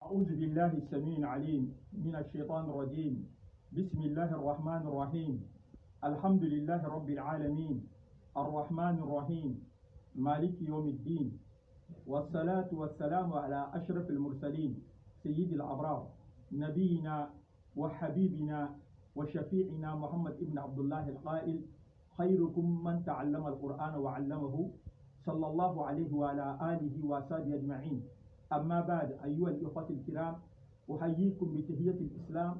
أعوذ بالله السميع العليم من الشيطان الرجيم. بسم الله الرحمن الرحيم. الحمد لله رب العالمين الرحمن الرحيم مالك يوم الدين، والصلاة والسلام على أشرف المرسلين سيد الأبرار نبينا وحبيبنا وشفيعنا محمد ابن عبد الله القائل: خيركم من تعلم القرآن وعلمه صلى الله عليه وعلى آله وصحبه أجمعين. أما بعد، أيها الإخوة الكرام، أحييكم بتحية الإسلام.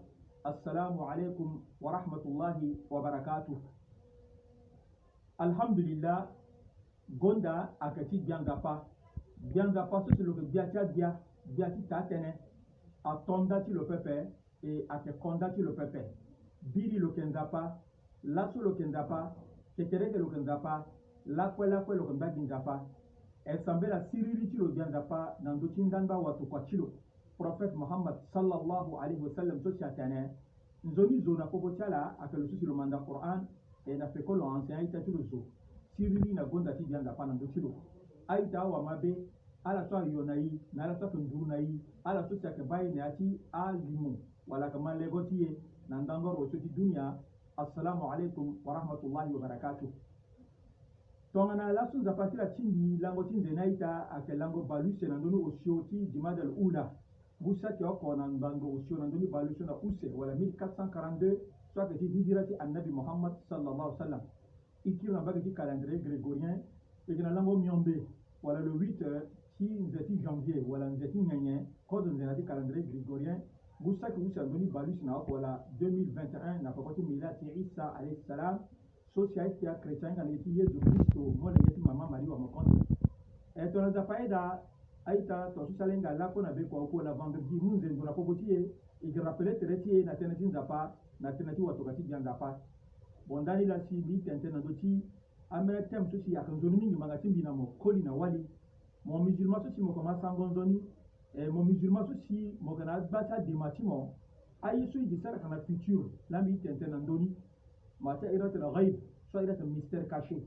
السلام عليكم ورحمة الله وبركاته. الحمد لله. Gonda akati biangapa so le biati tatene atonda ti lo pepe e ate konda ti lo pepe biri lo kenzapa laso lo kenzapa tekereke lo kenzapa lakwe lo kenzapa nzapa esambela siriri ti lo biangapa nando tindanga watu kwa chilo Prophet Muhammad sallallahu alaihi wasallam so chatane nzoni zona popo chala akelo so lo manda Quran e na fekolo ancien ita ti lo zo siriri na gonda ti bianga pa nando chilo aita wa mabe ala so yonayi na ala so ndurnayi ala so chake bayi ne ati alimu wala kama legotiye na ndangoro so ti dunia. Assalamu alaikum wa rahmatullahi wa barakatuh. Tongana la sun zapati la chindi lango tinze naita ake lango baluse na ndonu osioti jimada al-ula busa ki oko na ndango osio na ndonu baluse na use wala 1442 so ake ti hijrati annabi Muhammad sallallahu alaihi wasallam ikiri na bagati calendrier grégorien ikina lango miombe wala le 8 ti nzeti janvier wala nzeti nyenye kozo nzeti calendrier grégorien busa ki usa ndonu baluse na oko wala 2021 na kokoti milati Isa alayhi salam société chrétien nga leti Yesu Kristo mo le yeti mama Maria wa mokonzi e to na zapaida aita to susalenga lako na be ko la vendredi munze ndo na popotie e je rappeler tereti na teneti nzapa na teneti watokati biangapa bondani la si bi tente na doti amena tem so si yakanzoni mingi magati mbina mo koli na wali mo musulman so si mo koma sangonzoni e mo musulman so si mo kana bata de matimo ayi so yi sara kana futur lambi tente na ndoni mata irate la ghaib so irate mystère caché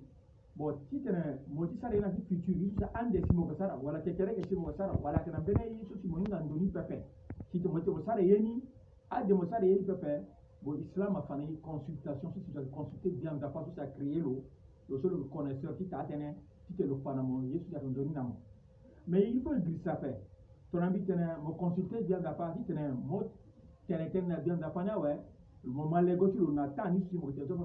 bon titene moti sara ina fi futur isa ande simo ko sara wala tekereke simo ko sara wala kana bene yiso simo ninga ndoni pepe tite moti ko sara yeni ade mo sara yeni pepe bon islam a fani consultation si tu dois consulter bien d'après ça créer le seul connaisseur qui t'a tene tite le fana mo yesu ya ndoni namo mais il faut dire ça fait ton ami tene mo consulter bien d'après titene mo tene bien d'après ouais mo malego ti lo na tani si mo te so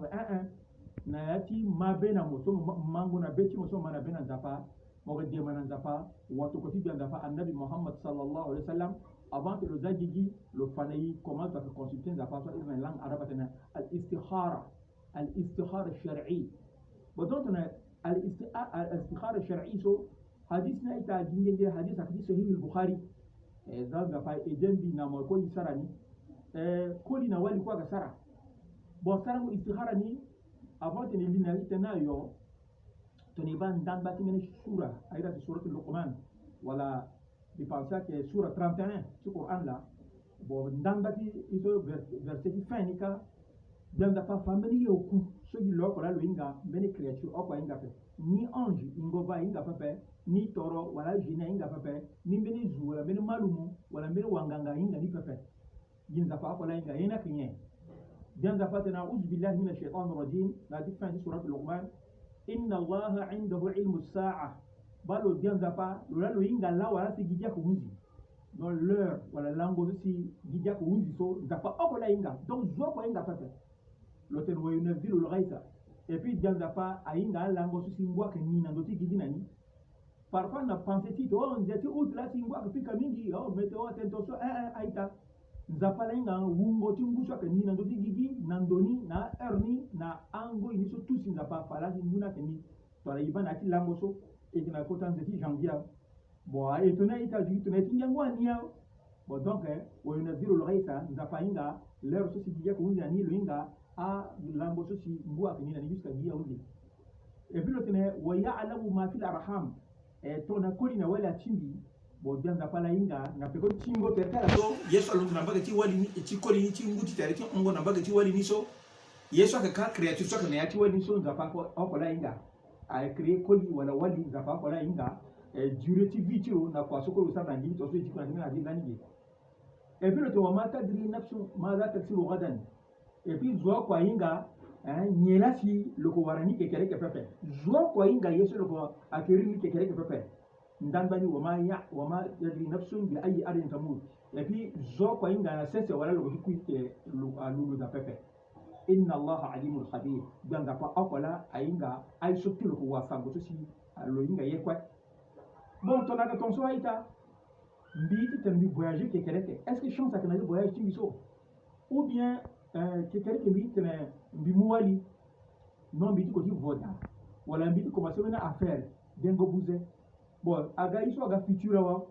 na yati mabe na mo so mango na beti mo so mana be na zapa mo ga de mana zapa wato ko ti bien zapa annabi Muhammad sallallahu alaihi wasallam avant que le zagigi le fanayi commence à consulter zapa so in langue arabe tena al istikhara shar'i bodon tena al istikhara shar'i so hadith na ita jinge hadith akidi sahih al bukhari e zapa e dembi na mo ko isarani koli na wali kwa gasara bo sara mo istikhara ni avant de l'inali tenayo toni ban dan batimene sura ayda surat al-luqman wala di pensa que sura 31 du Coran là bo dan bati iso verset fin nika dan da pa family yoku so di lo kola luinga bene creature o kwa inga pe ni ange ingova inga pepe ni toro wala jina inga pepe ni bene zu wala bene malumu wala bene wanganga inga ni pepe jinza fa kola inga ina kinye jinza fatana uz billahi minash shaitanir rajim la difan di surat al-luqman inna allaha indahu ilmu as-sa'a balo jinza fa lo inga la wala si gidja ko hunzi no l'heure wala lango si gidja ko hunzi so zapa okola inga donc zo ko inga pepe l'hôtel wo yunazzilu al-ghaitha et puis jinza fa ainga lango si ngwa ke ni na ndoti gidina ni parfois na pensé ti to on jeti outla si ngwa ke pika mingi météo attention so aita nzapala inga wungo tingushwa ke nina ndoti gigi nandoni na erni na ango iniso tusi nzapa fala nguna ke ni tola ibana ati lango so e kina kota nzeti janvier bo a etona ita jitu na tingangwa nia bo donc wo yunaziru lghaisa nzapa inga lero so sigija ko unja ni luinga a lango so si ngwa ke nina ni jusqu'à dia undi e puis lotene wa ya'lamu ma fil arham e tona kolina wala chimbi bo bianga pala inga na peko chingo perkala so yeso alungu na bagati wali ni chikoli ni chingu titare ti ongo na bagati wali ni so yeso ka creature so ka na yati wali so nzapa ko okola inga a créer koli wala wali nzapa ko la inga durée ti viti na kwa soko lo sa na ngi to so ti kuna na di nani Et puis le tawama tadri nafsu madha taksibu gadan. Et puis zo kwa inga nyela si loko warani kekere ke pepe. Zo kwa inga yeso loko akeri ni kekere ke pepe. Ndambani wama yadri nafsun bi ayi arin tamut. Et puis zo kwa inga na sese wala loko kuite lulu da pepe. Inna Allah alimul khabir. Ganga pa akola ainga ay sokti loko wafango si lo inga yekwa. Bon tonaka tonso aita. Mbiti tambi voyager kekereke. Est-ce que chance à que nous voyage timbiso? Ou bien kekereke mbiti tene mbimuali non mbiti koti voda. Wala mbiti commencer maintenant à faire dengo bouze. Bon aga iso aga futura wa.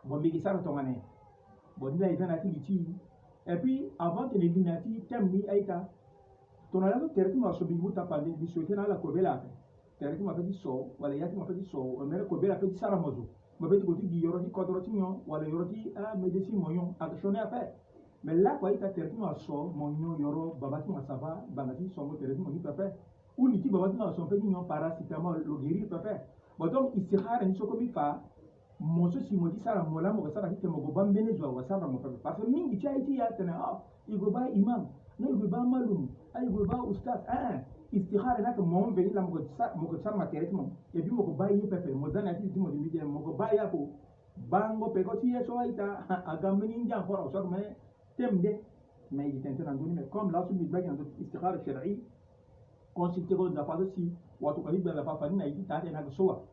Bon mbiki sara tongane. Bon nila ivana ati liti. Et puis avant que les binati temni aita. Tonala to terki ma so bimu tapande di souhaiter na la kobela. Terki ma fait di so wala yati ma fait di so. O mere kobela fait di sara mozo. Mabeti koti di yoroti kodroti nyon wala yoroti medesi moyon akshone afa. Mais là quoi ita terti ma so monyo yoro babati ma sava banati songo terti mo ni papa. Ou liti babati ma so pe nyon paracetamol lo guérir papa. Bon donc istikhara ni soko mi fa monso si modi sara mola mo sara kite mo go bambene zo wa sara mo papa. Parce que mingi cha iti ya tena igo ba imam, no igo ba malum, igo ba ustaz istikhara nak mo veni la mo ko sar materet mo e bi mo ko bayi pepe mo zana ti mo di bidé mo ko baya ko bango pe ko ti so aita aga meni ndia fora so me temde mais il était en donné mais comme là sous mi bagi en istikhara shar'i consulter ko da fa si watu ko hibba la fa fani na iti ta na ko so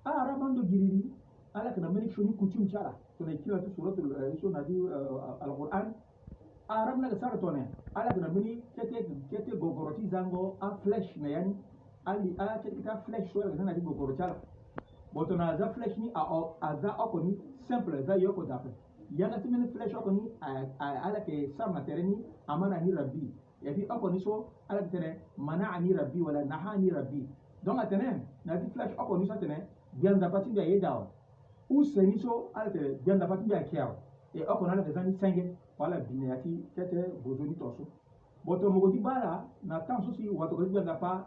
arabando giriri ala kana meni shoni kutum chala to na kila tu suratul so na di al-Qur'an Arab na sara tone ala kuna mini kete gogoroti zango a flesh na yani ali a kete ka flesh so na di gogorotala boto na za flesh ni a za okoni simple za yoko dape yana timene flesh okoni ala ke sama tereni amana ni rabbi ya fi okoni so ala tere mana ani rabbi wala nahani rabbi donc atene na di flesh okoni so tene bianda pati da yedawa ou seniso ala tere bianda pati da kiao e okona ala kezani senge wala binati kete bozoni toso boto mogoti bala na tanso si wato ko bianga pa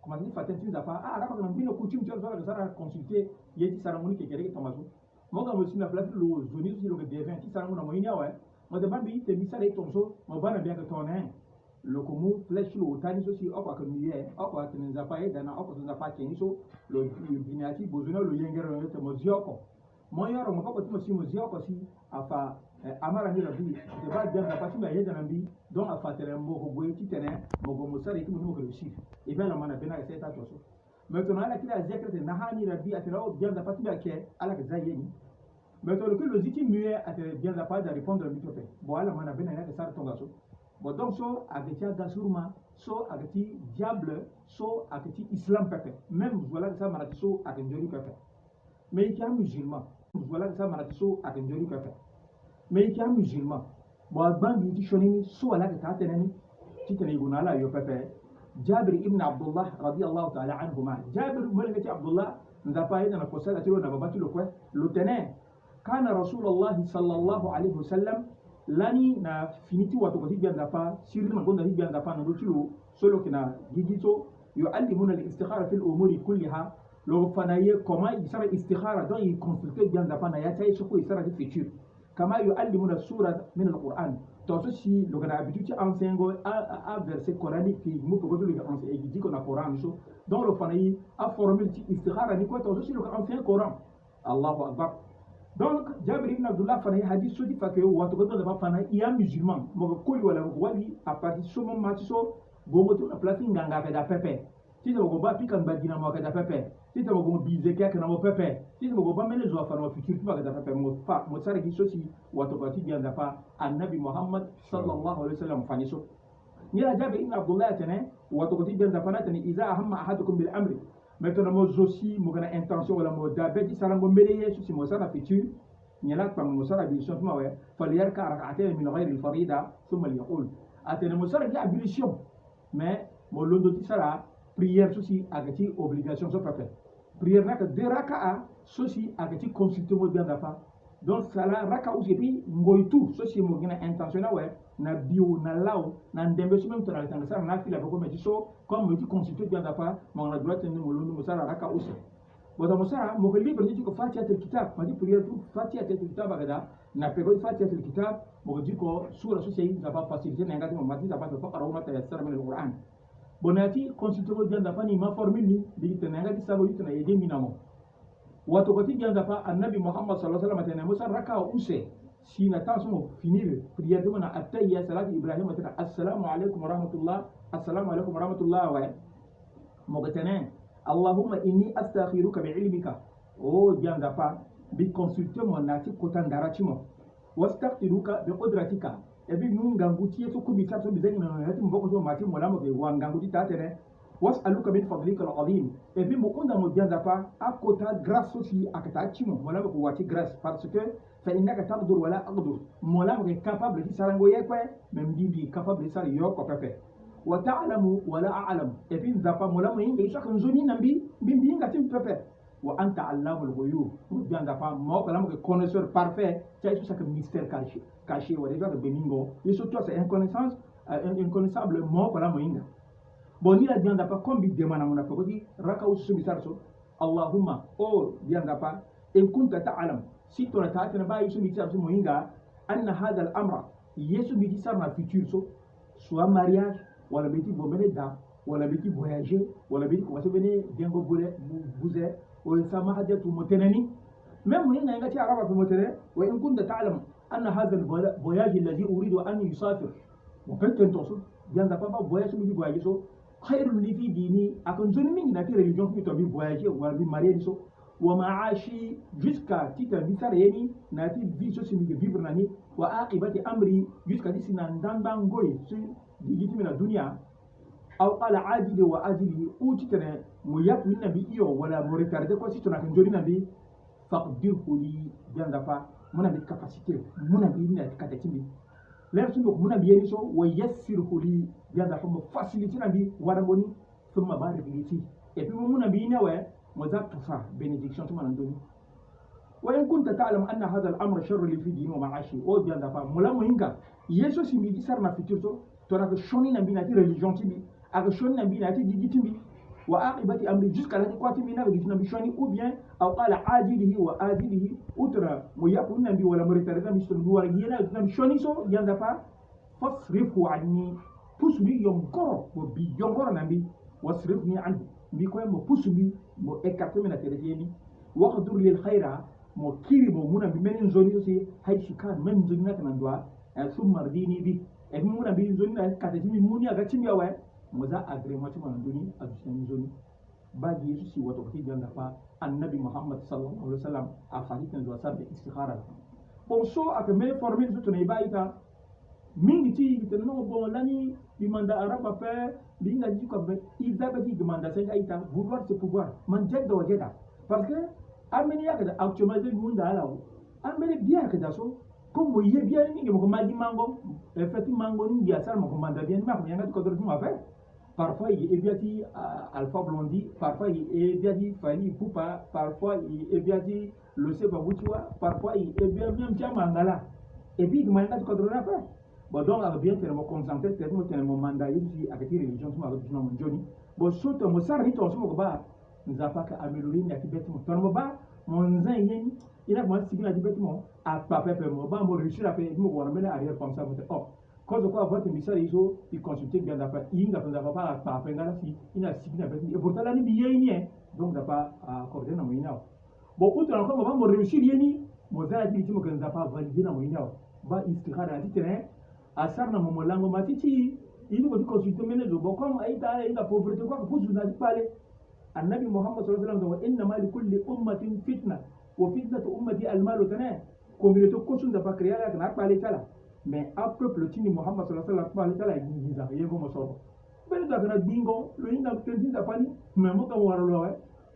comment dire fatenti da pa rapa kana bino kutim tso so sara consulter yeti sara moni ke kere tomazo moga mo sina place lo zoni si lo ke devin ti sara mona mo inya wa mo de bambi te misare tonso mo bana bien que tonen lo komu flesh lo tani so si okwa ko miye okwa tinza pa e dana okwa tinza pa keni so lo binati bozona lo yengero yo te mo zioko mo yoro mo ko timo si mo zioko si afa amara ni rabbi de ba bien da pati ba yeda nambi donc a fatere mbo ko boy ti tene mo go mo sare ti mo ko réussir e bien la mana bena ka seta toso maintenant ala kila zekrete nahani rabbi atira o bien da pati ba ke ala ka zayeni maintenant que le ziti muet atira bien da pas de répondre mitope bo ala mana bena ka sar tonga so bo donc so agatia gasurma so agati diable so agati islam pepe même voilà ça marati so akenjori pepe mais il y a musulman voilà ça marati so akenjori pepe mais il y a musulman bon bandi ti shonini so wala ka tenani ti tene guna la yo pepe Jabir ibn Abdullah radiyallahu ta'ala anhuma Jabir ibn Abdullah nda pa ida na posala ti na babati lo kwe lo tene kana rasulullah sallallahu alaihi wasallam lani na finiti watu ko hibya nda pa sirri na gonda hibya nda pa na do tilo solo kina gigito yu'allimuna al-istikhara fil umuri kulliha lo fanaye comment il sera istikhara donc il consulter bien nda pa na ya tay soko il sera du futur كما يعلمنا السورة من القرآن توسي لو كان habitué enseigner à verset coranique qui nous propose le enseigner dit qu'on a Coran so donc le fanayi a formule istikhara ni quoi توسي le enseigner Coran Allahu Akbar donc Jabir ibn Abdullah fanayi hadith so di fa que wato ko da fanayi ya musulman mo ko wala wali a partir so mo matiso gogo to la place nganga ka da pepe ti do go ba pikan badina mo ka da pepe ti to go bize ka na mo pepe ti to go ba mele zo fa no futur ti ba ka da pepe mo fa mo sare gi so si wato ko ti bianda fa annabi Muhammad sallallahu alaihi wasallam fani so ni la Jabir ibn Abdullah tane wato ko ti bianda fa na tane iza ahamma ahadukum bil amri maintenant mo zosi mo kana intention wala mo da be ti sarango mele yesu si mo sara futur ni la pa mo sara bi so ma we falyarka rak'atayn min ghayri al farida thumma yaqul atene mo sara gi ablution mais mo londo ti sara prière ceci agati obligation so papa prière naka de raka'a ceci agati consulter mo bien dafa donc sala raka'a aussi puis ngoitu ceci mo gina intentionnel ouais na bio na lao na ndembe so même tara tanga na fila ko me so comme me ti consulter bien dafa mo na droit ni mo londo mo sala raka'a aussi Boda musara mo ko libre ni ko fatihatul kitab ma di prière tu fatihatul kitab agada na pego fatihatul kitab mo di ko sura so sey da ba facilité na ngati mo mati da ba ko qara ma tayassara min alquran bonati consulter ko janda fani ma formule ni bi tana ngati sabo yitna yede minamo wato ko ti janda fa annabi muhammad sallallahu alaihi wasallam tana musa raka use si na ta so finir prière de mana atayya salat ibrahim tana assalamu alaikum wa rahmatullah assalamu alaikum wa rahmatullah wa mo gatane Allahumma inni astakhiruka bi'ilmika o janga pa bi consulter mon nati kotandara chimo wastaghfiruka bi qudratika e bi nun ganguti so kubi sa so bi zeng na nati mboko so mati mo lamo be wanganguti tatene was'aluka min fadlika al-azim e bi mo unda mo janga pa akota grâce aussi akata chimo mo lamo ko wati grâce parce que fa innaka taqdur wala aqdur mo lamo ke capable di sarango yekwe même bi capable di sar yo ko pepe wa ta'lamu wa la a'lam e bin zapa mola mo yinga isa kan zoni nambi bimbi yinga tim pepe wa anta allamul ghuyub bien zapa mo kala mo connaisseur parfait c'est isso ça que mystère caché wa déjà que beningo et surtout c'est inconnaissable mo kala mo yinga bon ni la bien zapa comme bi demana mo na ko di raka usu bi sarso allahumma o bien zapa in kunta ta'lam si to ta ta ba isu bi sarso mo yinga anna hada al amra yesu bi sarna futur so soit mariage wala beti bomene da wala beti voyager wala beti commencer venir dengo bouzer o sama hajatu mutanani même mo yinga ngati araba ko mutane wa in kunta ta'lam anna hadha al voyage alladhi uridu an yusafir mo kan tentoso janga papa voyage mi voyager so khairul li fi dini akon zoni mingi na ti religion ko to bi voyager wala bi marier so wa ma'ashi jusqu'à tita bisar yeni na ti vie so simi vivre nani wa aqibati amri jusqu'à disina ndanda ngoy so digiti mina dunia aw qala ajili wa ajili utitene mo yapu nabi iyo wala mo retarder ko sitona kan jodi nabi faqdirhu li janda fa mona bi capacité mona bi ni katatimi leer sunu mona bi yeni so wa yassirhu li janda fa mo faciliter nabi warangoni thumma barik li fi et puis mona bi ne we mo zakka fa bénédiction to manandoni wa in kunta ta'lam anna hadha al-amra sharrun li fi dini wa ma'ashi o janda fa mola mo inga yeso si mi disar na futur so tora que shoni na binati religion tibi aga shoni na binati digitibi wa aqibati amri jusqu'à la quoi tibi na digiti na bishoni ou bien aw qala ajilihi wa ajilihi utra mo yakun nabi wala moritare na bisto duwar yena na bishoni so yanda pa fasrifu anni pusuli yongoro mo bi yongoro nabi wasrifni an bi ko mo pusuli mo écarter mena telefoni waqdur lil khaira mo kiri mo muna bi men zoni aussi hay sukan men zoni na tan doa summa rdini bi e muna bi zoni na katati mi muni aga timbi awa moza agrément ti man doni adusin zoni bagi yesu si wato ki janda pa annabi muhammad sallallahu alaihi wasallam a fahitan do sabbe istikhara bon so aka me formé to ne baita mingi ti no bon lani bi manda araba pe bi nga di ko be izabati demanda sen aita vouloir c'est pouvoir man jedda wajeda parce que ameni yakada actuellement munda ala ameni bien que so comme il est bien ni ko madi mango effectivement mango ni dia sar ko manda bien ma ko yanga ko do ma fait parfois il est bien dit Alpha Blondy, parfois il est bien dit Fali Poupa, parfois il est bien dit le Seba Boutiwa, parfois il est bien même Tia Mangala. Et puis il m'a dit que tu as fait. Bon, donc, il bien que je me concentre, que je me mandat ici avec les religions, je me dis non, Johnny. Bon, surtout, je me sers vite, je me bats. Nous avons pas amélioré les bâtiments. Quand je me bats, mon zin, il a moi, si bien les bâtiments, à pas faire, moi, moi, réussir à faire, je me vois, mais arrière comme ça, oh. Quand je crois votre message, il consulte bien d'après. Il n'a pas à peine si il a signé avec lui. Et pourtant, là, il y a donc, il n'a pas à accorder dans mon inao. Bon, outre encore, on va me réussir, il y a mon zin a dit que je n'ai pas validé dans mon inao. Bah, il se rend à dit, à ça, dans mon langue, ma titi, il faut consulter mes deux. Bon, comme il a pauvreté, quoi, que vous n'avez pas parlé. النبي محمد صلى الله عليه وسلم إنما لكل أمة فتنة وفتنة أمتي المال وتناه communauté kosun da pas créer là na pas l'état là mais un peuple tini Muhammad sallallahu alaihi wasallam pas l'état là il a rien comme ça ben da na bingo le ina tentin da pani mais mo ka waro lo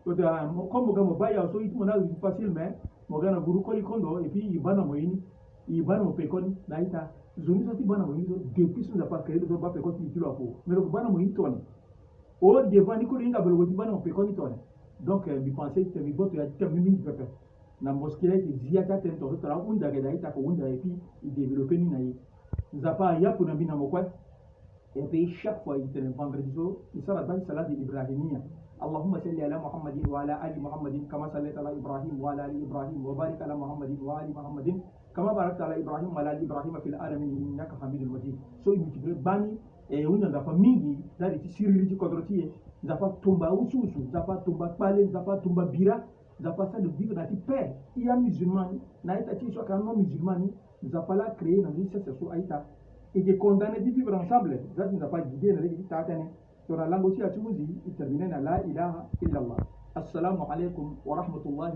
to da comme mo ba ya so itu na facile mais mo gana guru ko kondo et puis ibana mo ini ibana mo pekoni na ita zoni so ti bana mo ini depuis sun da pas créer do ba pekoni ti lo ko mais lo bana mo ini toni o devant ni ko inga belo ti bana mo pekoni toni donc bi penser que mi boto ya ti mi pepe na mosquée qui ziata tento tra unda ga daita ko unda et puis il développer ni nayi nzapa ya kuna bina mokwa et puis chaque fois il tene vendredi so il sera dans salat ibrahimia اللهم صل على محمد وعلى آل محمد كما صليت على إبراهيم وعلى آل إبراهيم وبارك على محمد وآل محمد كما باركت على إبراهيم وعلى آل إبراهيم في العالمين إنك حميد مجيد. So imutibire bani una zafa mingi dari ti sirri ti kodrotie zafa tumba ususu zafa tumba pale zafa tumba bira zafa ça de vivre dans ti paix. Il y a musulman na ita ti so kan non musulmani zafa la créer na vie c'est so aita et de condamner de vivre ensemble. Ça ne va pas guider na di ta tane. Sur la langue aussi à Touzi, il termine à la ilaha illallah. Assalamu alaikum wa rahmatullahi